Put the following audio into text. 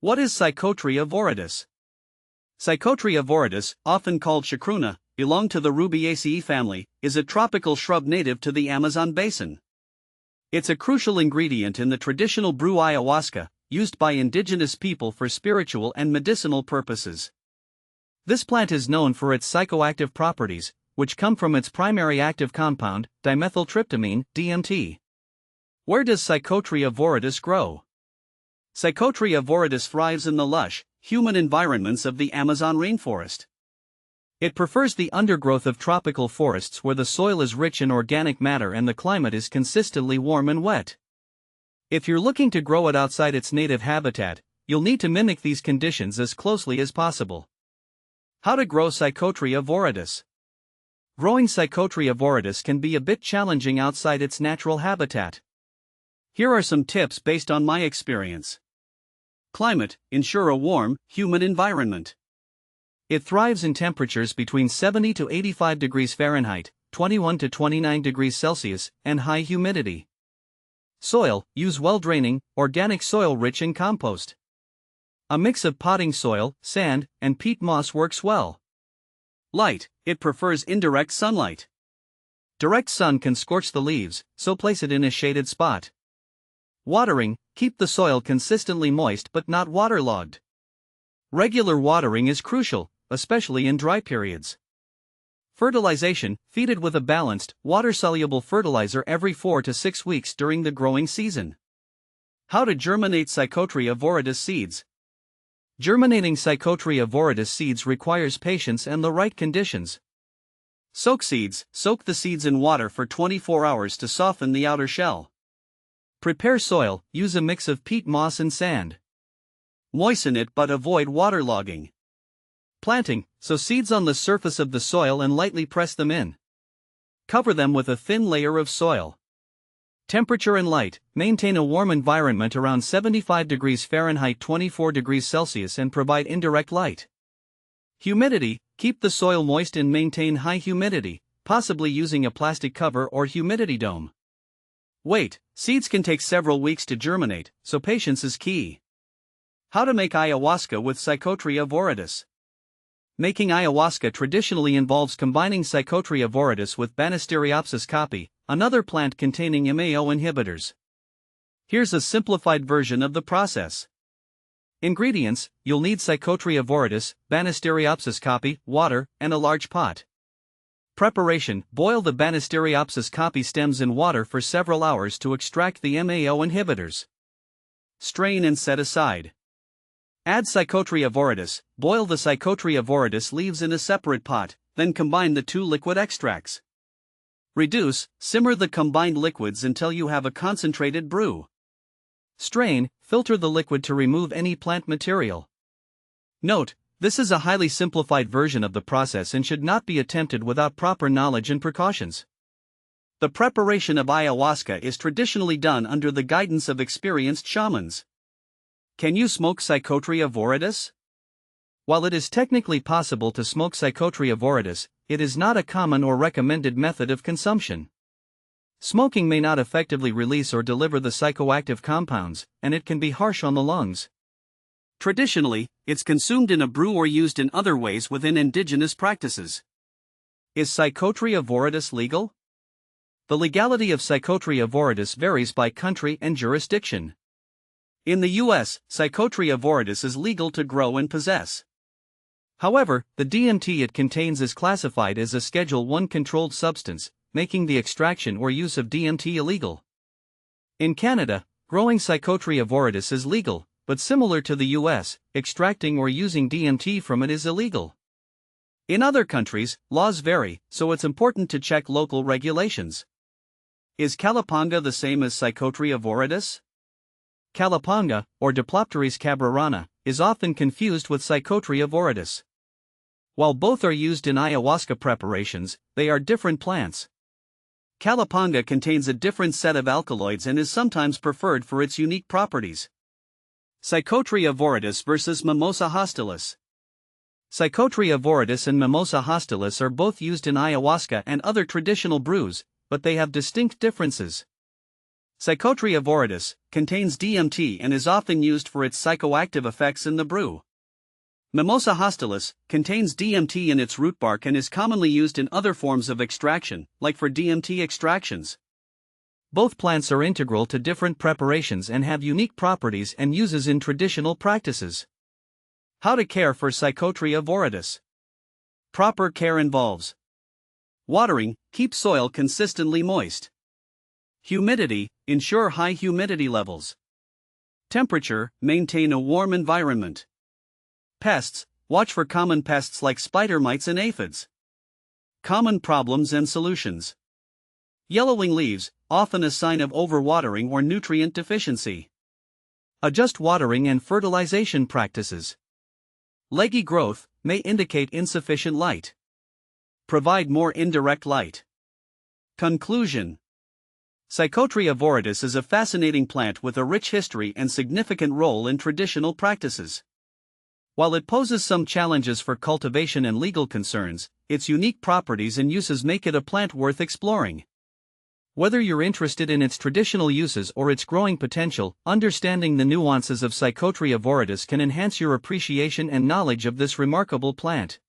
What is Psychotria viridis? Psychotria viridis, often called chacruna, belong to the Rubiaceae family, is a tropical shrub native to the Amazon basin. It's a crucial ingredient in the traditional brew ayahuasca, used by indigenous people for spiritual and medicinal purposes. This plant is known for its psychoactive properties, which come from its primary active compound, dimethyltryptamine, DMT. Where does Psychotria viridis grow? Psychotria viridis thrives in the lush, humid environments of the Amazon rainforest. It prefers the undergrowth of tropical forests where the soil is rich in organic matter and the climate is consistently warm and wet. If you're looking to grow it outside its native habitat, you'll need to mimic these conditions as closely as possible. How to grow Psychotria viridis? Growing Psychotria viridis can be a bit challenging outside its natural habitat. Here are some tips based on my experience. Climate: ensure a warm, humid environment. It thrives in temperatures between 70 to 85 degrees Fahrenheit, 21 to 29 degrees Celsius, and high humidity. Soil: use well-draining, organic soil rich in compost. A mix of potting soil, sand, and peat moss works well. Light: it prefers indirect sunlight. Direct sun can scorch the leaves, so place it in a shaded spot. Watering: keep the soil consistently moist but not waterlogged. Regular watering is crucial, especially in dry periods. Fertilization: feed it with a balanced, water-soluble fertilizer every 4 to 6 weeks during the growing season. How to germinate Psychotria viridis seeds? Germinating Psychotria viridis seeds requires patience and the right conditions. Soak seeds: soak the seeds in water for 24 hours to soften the outer shell. Prepare soil: use a mix of peat moss and sand. Moisten it but avoid waterlogging. Planting: sow seeds on the surface of the soil and lightly press them in. Cover them with a thin layer of soil. Temperature and light: maintain a warm environment around 75 degrees Fahrenheit 24 degrees Celsius and provide indirect light. Humidity: keep the soil moist and maintain high humidity, possibly using a plastic cover or humidity dome. Wait: seeds can take several weeks to germinate, so patience is key. How to make ayahuasca with Psychotria viridis? Making ayahuasca traditionally involves combining Psychotria viridis with Banisteriopsis caapi, another plant containing MAO inhibitors. Here's a simplified version of the process. Ingredients: you'll need Psychotria viridis, Banisteriopsis caapi, water, and a large pot. Preparation: boil the Banisteriopsis caapi stems in water for several hours to extract the MAO inhibitors. Strain and set aside. Add Psychotria viridis, boil the Psychotria viridis leaves in a separate pot, then combine the two liquid extracts. Reduce, simmer the combined liquids until you have a concentrated brew. Strain, filter the liquid to remove any plant material. Note: this is a highly simplified version of the process and should not be attempted without proper knowledge and precautions. The preparation of ayahuasca is traditionally done under the guidance of experienced shamans. Can you smoke Psychotria viridis? While it is technically possible to smoke Psychotria viridis, it is not a common or recommended method of consumption. Smoking may not effectively release or deliver the psychoactive compounds, and it can be harsh on the lungs. Traditionally, it's consumed in a brew or used in other ways within indigenous practices. Is Psychotria viridis legal? The legality of Psychotria viridis varies by country and jurisdiction. In the US, Psychotria viridis is legal to grow and possess. However, the DMT it contains is classified as a Schedule I controlled substance, making the extraction or use of DMT illegal. In Canada, growing Psychotria viridis is legal, but similar to the US, extracting or using DMT from it is illegal. In other countries, laws vary, so it's important to check local regulations. Is Kalapanga the same as Psychotria viridis? Kalapanga, or Diplopteris cabrerana, is often confused with Psychotria viridis. While both are used in ayahuasca preparations, they are different plants. Kalapanga contains a different set of alkaloids and is sometimes preferred for its unique properties. Psychotria viridis versus Mimosa hostilis. Psychotria viridis and Mimosa hostilis are both used in ayahuasca and other traditional brews, but they have distinct differences. Psychotria viridis contains DMT and is often used for its psychoactive effects in the brew. Mimosa hostilis contains DMT in its root bark and is commonly used in other forms of extraction, like for DMT extractions. Both plants are integral to different preparations and have unique properties and uses in traditional practices. How to care for Psychotria viridis. Proper care involves watering, keep soil consistently moist. Humidity, ensure high humidity levels. Temperature, maintain a warm environment. Pests, watch for common pests like spider mites and aphids. Common problems and solutions. Yellowing leaves, often a sign of overwatering or nutrient deficiency. Adjust watering and fertilization practices. Leggy growth may indicate insufficient light. Provide more indirect light. Conclusion. Psychotria viridis is a fascinating plant with a rich history and significant role in traditional practices. While it poses some challenges for cultivation and legal concerns, its unique properties and uses make it a plant worth exploring. Whether you're interested in its traditional uses or its growing potential, understanding the nuances of Psychotria viridis can enhance your appreciation and knowledge of this remarkable plant.